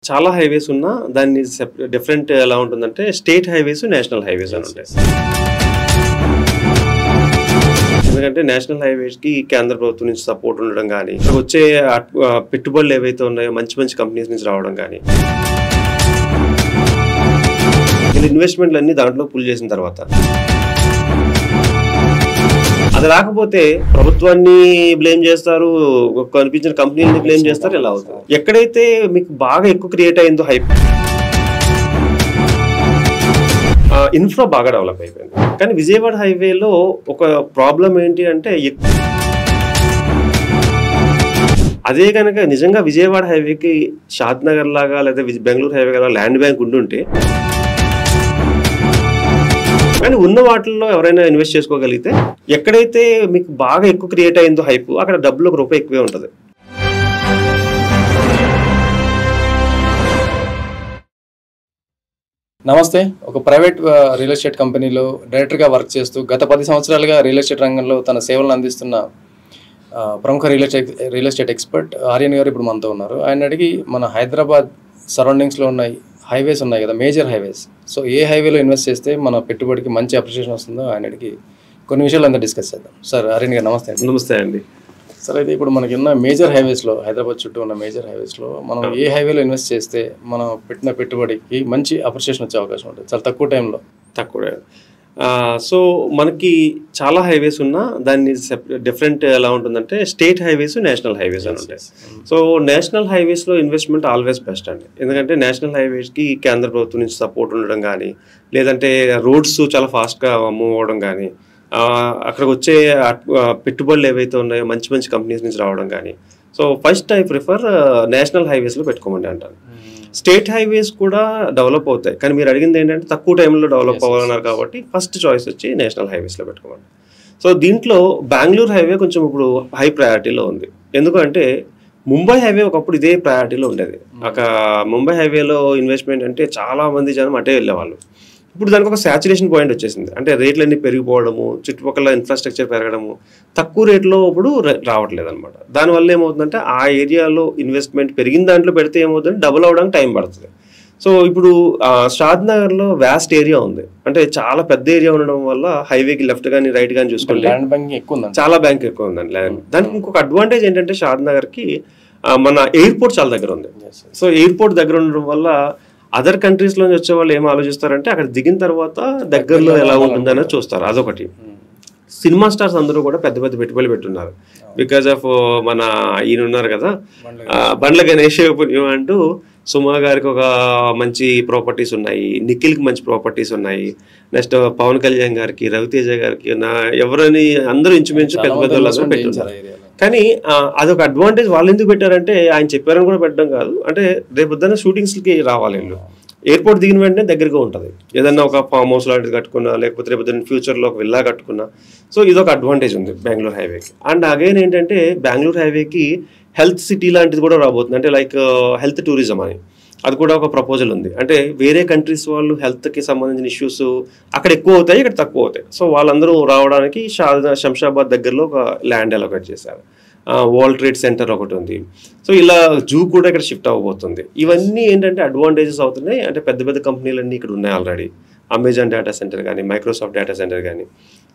చాలా హైవేస్ ఉన్నా దాన్ని డిఫరెంట్ ఎలా ఉంటుందంటే స్టేట్ హైవేస్ నేషనల్ హైవేస్ అని ఉంటాయి. ఎందుకంటే నేషనల్ హైవేస్ కి కేంద్ర ప్రభుత్వం నుంచి సపోర్ట్ ఉండడం కానీ వచ్చే పెట్టుబడులు ఏవైతే ఉన్నాయో మంచి మంచి కంపెనీస్ నుంచి రావడం కానీ ఇన్వెస్ట్మెంట్లు అన్ని దాంట్లో పుల్ చేసిన తర్వాత అది రాకపోతే ప్రభుత్వాన్ని బ్లేమ్ చేస్తారు, కనిపించిన కంపెనీలని బ్లేమ్ చేస్తారు. ఎలా అవుతుంది? ఎక్కడైతే మీకు బాగా ఎక్కువ క్రియేట్ అయిందో హైప్, ఇన్ఫ్రా బాగా డెవలప్ అయిపోయింది. కానీ విజయవాడ హైవేలో ఒక ప్రాబ్లం ఏంటి అంటే అదే కనుక నిజంగా విజయవాడ హైవేకి షాద్ నగర్ లాగా లేదా బెంగళూరు హైవే లాగా ల్యాండ్ బ్యాంక్ ఉండుంటే, కానీ ఉన్న వాటిల్లో ఎవరైనా ఇన్వెస్ట్ చేసుకోగలిగితే ఎక్కడైతే మీకు బాగా ఎక్కువ క్రియేట్ అయిందో హైప్, అక్కడ డబ్బులు ₹1 ఎక్కువే ఉంటుంది. నమస్తే. ఒక ప్రైవేట్ రియల్ ఎస్టేట్ కంపెనీలో డైరెక్టర్గా వర్క్ చేస్తూ గత 10 సంవత్సరాలుగా రియల్ ఎస్టేట్ రంగంలో తన సేవలను అందిస్తున్న ప్రముఖ రియల్ ఎస్టేట్ ఎక్స్పర్ట్ ఆర్యన్ గారు ఇప్పుడు మనతో ఉన్నారు. ఆయన అడిగి మన హైదరాబాద్ సరౌండింగ్స్లో ఉన్న హైవేస్ ఉన్నాయి కదా, మేజర్ హైవేస్, సో ఏ హైవేలో ఇన్వెస్ట్ చేస్తే మన పెట్టుబడికి మంచి అప్రిషియేషన్ వస్తుందో ఆయన అడిగి కొన్ని విషయాలు అంతా డిస్కస్ చేద్దాం. సార్ ఆర్యన్ గారు నమస్తే. నమస్తే అండి. సార్, అయితే ఇప్పుడు మనకి ఉన్న మేజర్ హైవేస్లో, హైదరాబాద్ చుట్టూ ఉన్న మేజర్ హైవేస్లో మనం ఏ హైవేలో ఇన్వెస్ట్ చేస్తే మనం పెట్టిన పెట్టుబడికి మంచి అప్రిషియేషన్ వచ్చే అవకాశం ఉంటుంది చాలా తక్కువ టైంలో? సో మనకి చాలా హైవేస్ ఉన్నా దాన్ని డిఫరెంట్ ఎలా ఉంటుందంటే స్టేట్ హైవేస్ నేషనల్ హైవేస్ అని ఉంటాయి. సో నేషనల్ హైవేస్లో ఇన్వెస్ట్మెంట్ ఆల్వేస్ బెస్ట్ అండి. ఎందుకంటే నేషనల్ హైవేస్కి కేంద్ర ప్రభుత్వం నుంచి సపోర్ట్ ఉండడం కానీ, లేదంటే రోడ్స్ చాలా ఫాస్ట్గా మూవ్ అవ్వడం కానీ, అక్కడికి వచ్చే పెట్టుబడులు ఏవైతే ఉన్నాయో మంచి మంచి కంపెనీస్ నుంచి రావడం కానీ. So first I prefer national హైవేస్లో పెట్టుకోమండి అంటాను. స్టేట్ హైవేస్ కూడా డెవలప్ అవుతాయి, కానీ మీరు అడిగింది ఏంటంటే తక్కువ టైంలో డెవలప్ అవ్వాలన్నారు కాబట్టి ఫస్ట్ చాయిస్ వచ్చి నేషనల్ హైవేస్లో పెట్టుకోమండి. సో దీంట్లో బెంగళూరు హైవే కొంచెం ఇప్పుడు హై ప్రయారిటీలో ఉంది. ఎందుకంటే ముంబై హైవే ఒకప్పుడు ఇదే ప్రయారిటీలో ఉండేది. ముంబై హైవేలో ఇన్వెస్ట్మెంట్ అంటే చాలా మంది జనం అటే వెళ్ళేవాళ్ళు. ఇప్పుడు దానికి ఒక సాచురేషన్ పాయింట్ వచ్చేసింది. అంటే రేట్లన్నీ పెరిగిపోవడము, చుట్టుపక్కల ఇన్ఫ్రాస్ట్రక్చర్ పెరగడము, తక్కువ రేట్లో ఇప్పుడు రావట్లేదు అనమాట. దానివల్ల ఏమవుతుందంటే ఆ ఏరియాలో ఇన్వెస్ట్మెంట్ పెరిగిన దాంట్లో పెడితే ఏమవుతుందంటే డబుల్ అవ్వడానికి టైం పడుతుంది. సో ఇప్పుడు షాద్ నగర్లో వ్యాస్ట్ ఏరియా ఉంది, అంటే చాలా పెద్ద ఏరియా ఉండడం వల్ల హైవేకి లెఫ్ట్ కానీ రైట్ కానీ చూసుకుంటే చాలా బ్యాంక్ ఎక్కువ ఉందండి ల్యాండ్. దానికి ఇంకొక అడ్వాంటేజ్ ఏంటంటే షాద్ నగర్కి మన ఎయిర్పోర్ట్ చాలా దగ్గర ఉంది. సో ఎయిర్పోర్ట్ దగ్గర ఉండడం వల్ల అదర్ కంట్రీస్ లో వచ్చే వాళ్ళు ఏం ఆలోచిస్తారంటే అక్కడ దిగిన తర్వాత దగ్గరలో ఎలా ఉంటుందని చూస్తారు. అదొకటి. సినిమా స్టార్స్ అందరూ కూడా పెద్ద పెద్ద పెట్టుబడులు పెట్టున్నారు. బికాజ్ ఆఫ్ మన ఈయన ఉన్నారు కదా, బండ్ల గణేష్ అంటూ సుమా గారికి ఒక మంచి ప్రాపర్టీస్ ఉన్నాయి, నిఖిల్కి మంచి ప్రాపర్టీస్ ఉన్నాయి, నెక్స్ట్ పవన్ కళ్యాణ్ గారికి, రవితేజ గారికి, ఎవరని అందరూ ఇంచుమించు పెద్ద పెద్ద వాళ్ళు పెట్టున్నారు. కానీ అదొక అడ్వాంటేజ్. వాళ్ళు ఎందుకు పెట్టారంటే ఆయన చెప్పారని కూడా పెట్టడం కాదు, అంటే రేపు పొద్దున్న షూటింగ్స్కి రావాలి వీళ్ళు. ఎయిర్పోర్ట్ దిగిన వెంటనే దగ్గరగా ఉంటుంది. ఏదన్నా ఒక ఫామ్ హౌస్ లాంటిది కట్టుకున్నా, లేకపోతే రేపు పొద్దున్న ఫ్యూచర్లో ఒక విల్లా కట్టుకున్నా. సో ఇదొక అడ్వాంటేజ్ ఉంది బెంగళూరు హైవేకి. అండ్ అగైన్ ఏంటంటే బెంగళూరు హైవేకి హెల్త్ సిటీ లాంటిది కూడా రాబోతుంది. అంటే లైక్ హెల్త్ టూరిజం అని, అది కూడా ఒక ప్రపోజల్ ఉంది. అంటే వేరే కంట్రీస్ వాళ్ళు హెల్త్కి సంబంధించిన ఇష్యూస్ అక్కడ ఎక్కువ అవుతాయి, ఇక్కడ తక్కువ అవుతాయి. సో వాళ్ళందరూ రావడానికి శంషాబాద్ దగ్గరలో ఒక ల్యాండ్ అలొకేట్ చేశారు. వరల్డ్ ట్రేడ్ సెంటర్ ఒకటి ఉంది. సో ఇలా జూ కూడా ఇక్కడ షిఫ్ట్ అవ్వబోతుంది. ఇవన్నీ ఏంటంటే అడ్వాంటేజెస్ అవుతున్నాయి. అంటే పెద్ద పెద్ద కంపెనీలన్నీ ఇక్కడ ఉన్నాయి ఆల్రెడీ. అమెజాన్ డేటా సెంటర్ కానీ, మైక్రోసాఫ్ట్ డేటా సెంటర్ కానీ,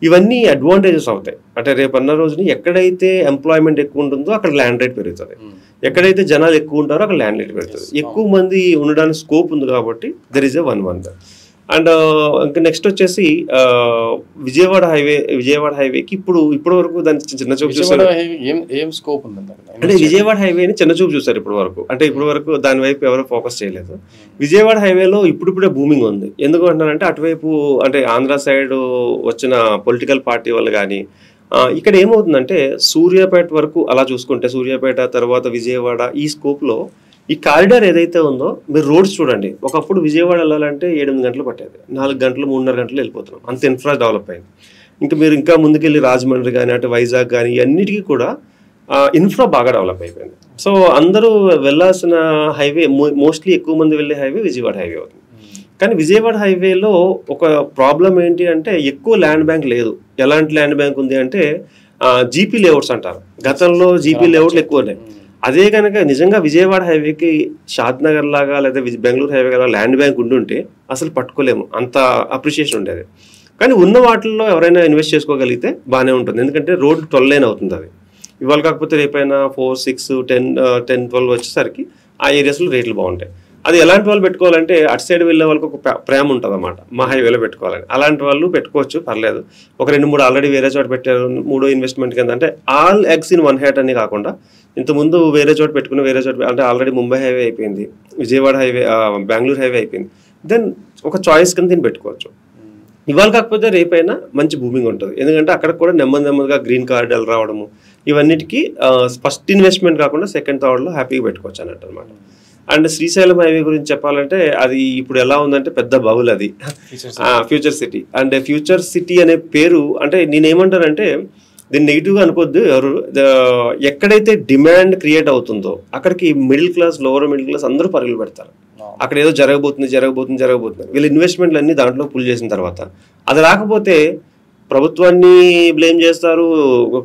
ఇవన్నీ అడ్వాంటేజెస్ అవుతాయి. అంటే రేపు అన్న రోజుని ఎక్కడైతే ఎంప్లాయ్మెంట్ ఎక్కువ ఉంటుందో అక్కడ ల్యాండ్ రేట్ పెరుగుతుంది, ఎక్కడైతే జనాలు ఎక్కువ ఉంటారో అక్కడ ల్యాండ్ రేట్ పెరుగుతుంది. ఎక్కువ మంది ఉండడానికి స్కోప్ ఉంది కాబట్టి దెర్ ఈజ్ ఎ 1-1. అండ్ ఇంకా నెక్స్ట్ వచ్చేసి విజయవాడ హైవేకి ఇప్పటి వరకు దాని చిన్న చూపు చూస్తారు. అంటే విజయవాడ హైవేని చిన్న చూపు చూస్తారు ఇప్పటి వరకు. అంటే ఇప్పటి వరకు దాని వైపు ఎవరు ఫోకస్ చేయలేదు. విజయవాడ హైవేలో ఇప్పుడిప్పుడే బూమింగ్ ఉంది. ఎందుకు అంటారంటే అటువైపు అంటే ఆంధ్ర సైడ్ వచ్చిన పొలిటికల్ పార్టీ వాళ్ళు కానీ, ఇక్కడ ఏమవుతుందంటే సూర్యాపేట వరకు అలా చూసుకుంటే, సూర్యాపేట తర్వాత విజయవాడ, ఈ స్కోప్లో ఈ కారిడార్ ఏదైతే ఉందో మీరు రోడ్స్ చూడండి. ఒకప్పుడు విజయవాడ వెళ్ళాలంటే 8 గంటలు పట్టేది, 4 గంటలు 3.5 గంటలు వెళ్ళిపోతున్నాం. అంత ఇన్ఫ్రా డెవలప్ అయింది. మీరు ఇంకా ముందుకెళ్ళి రాజమండ్రి కానీ, అటు వైజాగ్ కానీ, అన్నిటికీ కూడా ఇన్ఫ్రా బాగా డెవలప్ అయిపోయింది. సో అందరూ వెళ్ళాల్సిన హైవే, మోస్ట్లీ ఎక్కువ మంది వెళ్ళే హైవే విజయవాడ హైవే అవుతుంది. కానీ విజయవాడ హైవేలో ఒక ప్రాబ్లం ఏంటి అంటే ఎక్కువ ల్యాండ్ బ్యాంక్ లేదు. ఎలాంటి ల్యాండ్ బ్యాంక్ ఉంది అంటే జీపీ లేఅవుట్స్ అంటారు. గతంలో జీపీ లేఅవుట్లు ఎక్కువ ఉన్నాయి. అదే కనుక నిజంగా విజయవాడ హైవేకి షాద్ నగర్ లాగా లేదా బెంగళూరు హైవే లాగా ల్యాండ్ బ్యాంక్ ఉండుంటే అసలు పట్టుకోలేము, అంత అప్రిషియేషన్ ఉండేది. కానీ ఉన్న వాటిల్లో ఎవరైనా ఇన్వెస్ట్ చేసుకోగలిగితే బాగానే ఉంటుంది. ఎందుకంటే రోడ్ 12 లైన్ అవుతుంది అది. ఇవాళ కాకపోతే రేపైనా 4, 6, 10, 12 వచ్చేసరికి ఆ ఏరియాస్లో రేట్లు బాగుంటాయి. అది ఎలాంటి వాళ్ళు పెట్టుకోవాలంటే అటు సైడ్ వెళ్ళే వాళ్ళకి ఒక ప్రేమ ఉంటుంది అన్నమాట, మా హైవేలో పెట్టుకోవాలని. అలాంటి వాళ్ళు పెట్టుకోవచ్చు, పర్లేదు. ఒక 2-3 ఆల్రెడీ వేరే చోట పెట్టారు, 3 ఇన్వెస్ట్మెంట్ కింద. అంటే all eggs in one hat అని కాకుండా ఇంతకుముందు వేరే చోట పెట్టుకుని వేరే చోట అంటే ఆల్రెడీ ముంబై హైవే అయిపోయింది, విజయవాడ హైవే, బెంగళూరు హైవే అయిపోయింది. దెన్ ఒక చాయిస్ కింద దీన్ని పెట్టుకోవచ్చు. ఇవాళ కాకపోతే రేపైనా మంచి బూమింగ్ ఉంటుంది. ఎందుకంటే అక్కడ కూడా నెమ్మదిగా గ్రీన్ కార్డులు రావడము, ఇవన్నిటికీ ఫస్ట్ ఇన్వెస్ట్మెంట్ కాకుండా సెకండ్ థర్డ్లో హ్యాపీగా పెట్టుకోవచ్చు అన్నట్టు అనమాట. అండ్ శ్రీశైలం హైవే గురించి చెప్పాలంటే అది ఇప్పుడు ఎలా ఉందంటే పెద్ద బౌల్ అది, future city. And future city అనే పేరు అంటే నేనేమంటానంటే దీన్ని నెగిటివ్గా అనుకోవద్దు ఎవరు. ఎక్కడైతే డిమాండ్ క్రియేట్ అవుతుందో అక్కడికి middle class, lower middle class అందరూ పరుగులు పెడతారు. అక్కడ ఏదో జరగబోతుంది. వీళ్ళ ఇన్వెస్ట్మెంట్లు అన్ని దాంట్లో పుల్ చేసిన తర్వాత అది రాకపోతే ప్రభుత్వాన్ని బ్లేమ్ చేస్తారు,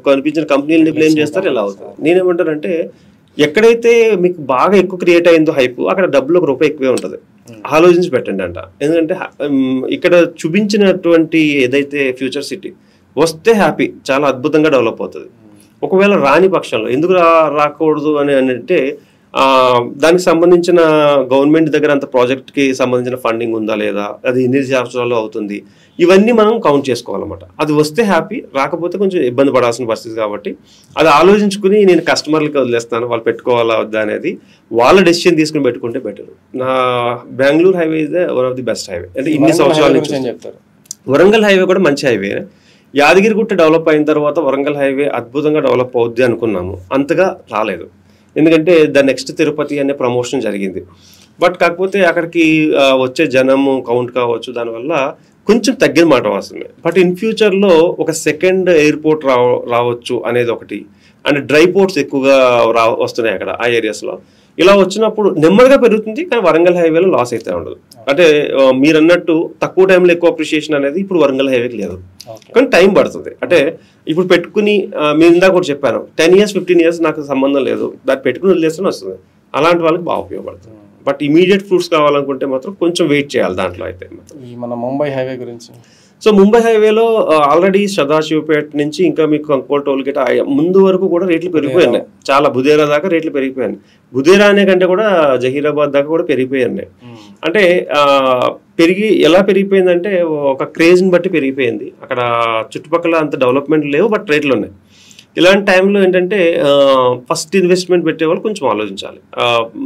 కనిపించిన కంపెనీలని బ్లేమ్ చేస్తారు, ఇలా అవుతుంది. నేనేమంటానంటే ఎక్కడైతే మీకు బాగా ఎక్కువ క్రియేట్ అయిందో హైప్, అక్కడ డబ్బులు ₹1 ఎక్కువే ఉంటుంది. ఆలోచించి పెట్టండి అంట. ఎందుకంటే ఇక్కడ చూపించినటువంటి ఏదైతే ఫ్యూచర్ సిటీ వస్తే హ్యాపీ, చాలా అద్భుతంగా డెవలప్ అవుతుంది. ఒకవేళ రాని పక్షంలో ఎందుకు రాకూడదు అని అంటే దానికి సంబంధించిన గవర్నమెంట్ దగ్గర అంత ప్రాజెక్ట్కి సంబంధించిన ఫండింగ్ ఉందా లేదా, అది ఎన్ని సంవత్సరాల్లో అవుతుంది, ఇవన్నీ మనం కౌంట్ చేసుకోవాలన్నమాట. అది వస్తే హ్యాపీ, రాకపోతే కొంచెం ఇబ్బంది పడాల్సిన పరిస్థితి. కాబట్టి అది ఆలోచించుకుని నేను కస్టమర్లకి వదిలేస్తాను, వాళ్ళు పెట్టుకోవాలా వద్దా అనేది వాళ్ళ డెసిషన్ తీసుకుని పెట్టుకుంటే బెటర్. నా Bengaluru highway is one of the best highway. అంటే ఇన్ని సంవత్సరాల నుంచి చెప్తారు. వరంగల్ హైవే కూడా మంచి హైవే. యాదగిరిగుట్ట డెవలప్ అయిన తర్వాత వరంగల్ హైవే అద్భుతంగా డెవలప్ అవుద్ది అనుకున్నాము, అంతగా రాలేదు. ఎందుకంటే ద నెక్స్ట్ తిరుపతి అనే ప్రమోషన్ జరిగింది. బట్ కాకపోతే అక్కడికి వచ్చే జనము కౌంట్ కావచ్చు, దానివల్ల కొంచెం తగ్గిన మాట వస్తుంది. బట్ ఇన్ ఫ్యూచర్లో ఒక సెకండ్ ఎయిర్పోర్ట్ రావచ్చు అనేది ఒకటి. అండ్ డ్రై పోర్ట్స్ ఎక్కువగా వస్తున్నాయి అక్కడ ఆ ఏరియాస్లో. ఇలా వచ్చినప్పుడు నెమ్మదిగా పెరుగుతుంది, కానీ వరంగల్ హైవేలో లాస్ అయితే ఉండదు. అంటే మీరు అన్నట్టు తక్కువ టైంలో ఎక్కువ అప్రిషియేషన్ అనేది ఇప్పుడు వరంగల్ హైవేకి లేదు, కానీ టైం పడుతుంది. అంటే ఇప్పుడు పెట్టుకుని మీరు ఇందాక కూడా చెప్పాను 10 years 15 years నాకు సంబంధం లేదు, దాన్ని పెట్టుకుని వదిలేస్తూనే వస్తుంది. అలాంటి వాళ్ళకి బాగా ఉపయోగపడుతుంది. బట్ ఇమీడియట్ ఫ్రూట్స్ కావాలనుకుంటే మాత్రం కొంచెం వెయిట్ చేయాలి దాంట్లో అయితే. మన ముంబై హైవే గురించి, సో ముంబై హైవేలో ఆల్రెడీ సదాశివపేట నుంచి ఇంకా మీకు కంకోల్ టోల్ గేట్ ముందు వరకు కూడా రేట్లు పెరిగిపోయినాయి. చాలా బుధేరా దాకా రేట్లు పెరిగిపోయాయి. బుధేరా అనే కంటే కూడా జహీరాబాద్ దాకా కూడా పెరిగిపోయాయి. అంటే ఎలా పెరిగిపోయిందంటే ఒక క్రేజ్ని బట్టి పెరిగిపోయింది. అక్కడ చుట్టుపక్కల అంత డెవలప్మెంట్ లేవు, బట్ రేట్లు ఉన్నాయి. ఇలాంటి టైంలో ఏంటంటే ఫస్ట్ ఇన్వెస్ట్మెంట్ పెట్టేవాళ్ళు కొంచెం ఆలోచించాలి.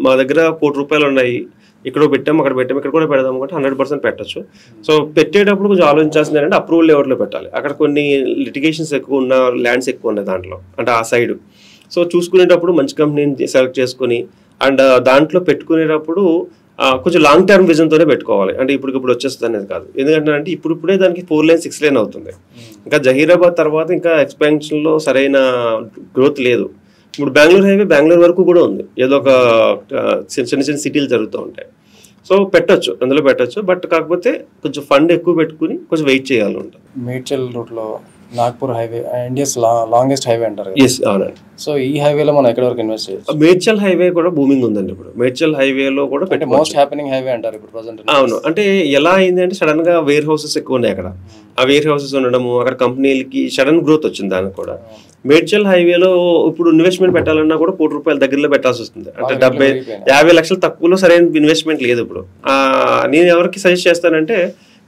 మా దగ్గర ₹1 ఉన్నాయి, ఇక్కడ పెట్టాము, అక్కడ పెట్టాము, ఇక్కడ కూడా పెడదాము అంటే 100% పెట్టచ్చు. సో పెట్టేటప్పుడు కొంచెం ఆలోచించాల్సింది ఏంటంటే అప్రూవల్ లెవెల్లో పెట్టాలి. అక్కడ కొన్ని లిటిగేషన్స్ ఎక్కువ ఉన్న, ల్యాండ్స్ ఎక్కువ ఉన్నాయి దాంట్లో, అంటే ఆ సైడ్. సో చూసుకునేటప్పుడు మంచి కంపెనీని సెలెక్ట్ చేసుకుని అండ్ దాంట్లో పెట్టుకునేటప్పుడు కొంచెం లాంగ్ టర్మ్ విజన్తోనే పెట్టుకోవాలి. అంటే ఇప్పుడు వచ్చేస్తుంది అనేది కాదు. ఎందుకంటే ఇప్పుడే దానికి 4 lane 6 lane అవుతుంది. ఇంకా జహీరాబాద్ తర్వాత ఇంకా ఎక్స్పాన్షన్లో సరైన గ్రోత్ లేదు. ఇప్పుడు బెంగళూరు వరకు కూడా ఉంది, ఏదో ఒక చిన్న సిటీలు జరుగుతూ ఉంటాయి. సో అందులో పెట్టచ్చు. బట్ కాకపోతే కొంచెం ఫండ్ ఎక్కువ పెట్టుకుని కొంచెం వెయిట్ చేయాలి ఉంటుంది. మేడ్చల్ రూట్లో Nagpur highway India's longest highway అంటారు. అవునండి. సో ఈ హైవేలో మనం ఎక్కడి వరకు ఇన్వెస్ట్ చేయొచ్చు? మేడ్చల్ హైవే కూడా బూమింగ్ ఉందండి ఇప్పుడు. మేడ్చల్ హైవేలో కూడా మోస్ట్ హ్యాపెనింగ్ హైవే అంటారు ఇప్పుడు ప్రెజెంట్. అవును. అంటే ఎలా అయింది అంటే సడన్ గా వేర్ హౌసెస్ ఎక్కువ ఉన్నాయి అక్కడ. ఆ వేర్ హౌసెస్ ఉండడము, అక్కడ కంపెనీలకి సడన్ గ్రోత్ వచ్చింది దానికి కూడా. మేడ్చల్ హైవేలో ఇప్పుడు ఇన్వెస్ట్మెంట్ పెట్టాలన్నా కూడా ₹1 దగ్గరలో పెట్టాల్సి వస్తుంది. అంటే 50 లక్షలు తక్కువలో సరైన ఇన్వెస్ట్మెంట్ లేదు ఇప్పుడు. నేను ఎవరికి సజెస్ట్ చేస్తానంటే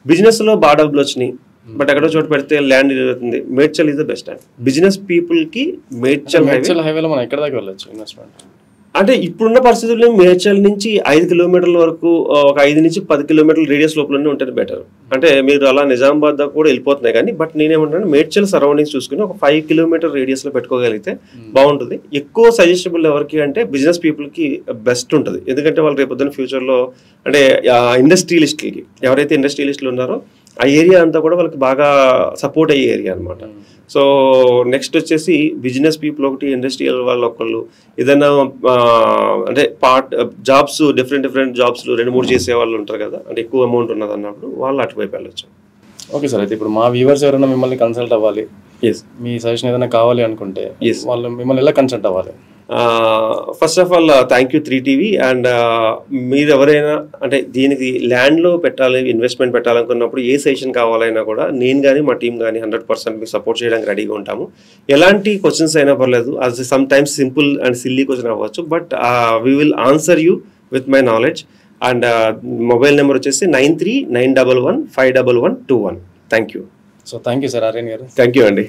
బిజినెస్ లో బాగా డబ్బులు వచ్చినాయి, బట్ ఎక్కడో చోటు పెడితే ల్యాండ్ అవుతుంది. Medchal is the best and business people కి మేడ్చల్ హైవేలో మనం ఎక్కడ దాకా వెళ్ళొచ్చు ఇన్వెస్ట్మెంట్? అంటే ఇప్పుడున్న పరిస్థితుల్లో మేడ్చల్ నుంచి 5 కిలోమీటర్ల వరకు, ఒక 5 నుంచి 10 కిలోమీటర్ల రేడియస్ లోపలనే ఉంటుంది బెటర్. అంటే మీరు అలా నిజామాబాద్ దాకా కూడా వెళ్ళిపోతున్నాయి. కానీ బట్ నేనేమంటాను మేడ్చల్ సరౌండింగ్స్ చూసుకుని ఒక 5 kilometer రేడియస్ లో పెట్టుకోగలిగితే బాగుంటుంది. ఎక్కువ సజెస్టబుల్ ఎవరికి అంటే బిజినెస్ పీపుల్ కి బెస్ట్ ఉంటుంది. ఎందుకంటే వాళ్ళు రేపొద్దున ఫ్యూచర్ లో అంటే ఇండస్ట్రియలిస్ట్కి, ఎవరైతే ఇండస్ట్రియలిస్టులు ఉన్నారో ఆ ఏరియా అంతా కూడా వాళ్ళకి బాగా సపోర్ట్ అయ్యే ఏరియా అనమాట. సో నెక్స్ట్ వచ్చేసి బిజినెస్ పీపుల్ ఒకటి, ఇండస్ట్రియల్ వాళ్ళు ఒకళ్ళు, ఏదైనా అంటే జాబ్స్ డిఫరెంట్ జాబ్స్లు 2-3 చేసే వాళ్ళు ఉంటారు కదా, అంటే ఎక్కువ అమౌంట్ ఉన్నది అన్నప్పుడు వాళ్ళు అటువైపు వెళ్ళొచ్చు. Okay sir. అయితే ఇప్పుడు మా వ్యూవర్స్ ఎవరైనా మిమ్మల్ని కన్సల్ట్ అవ్వాలి, మీ సజెషన్ ఏదైనా కావాలి అనుకుంటే వాళ్ళు మిమ్మల్ని ఎలా కన్సల్ట్ అవ్వాలి? First of all thank you 3TV. And మీరు ఎవరైనా అంటే దీనికి ల్యాండ్లో పెట్టాలి, ఇన్వెస్ట్మెంట్ పెట్టాలనుకున్నప్పుడు ఏ సెషన్ కావాలైనా కూడా నేను కానీ మా టీం కానీ 100% మీకు సపోర్ట్ చేయడానికి రెడీగా ఉంటాము. ఎలాంటి క్వశ్చన్స్ అయినా పర్లేదు, అది sometimes simple and silly question అవ్వచ్చు, but we will answer you with my knowledge. And mobile number వచ్చేసి 9391151121. Thank you. So thank you sir Aryan garu. Thank you అండి.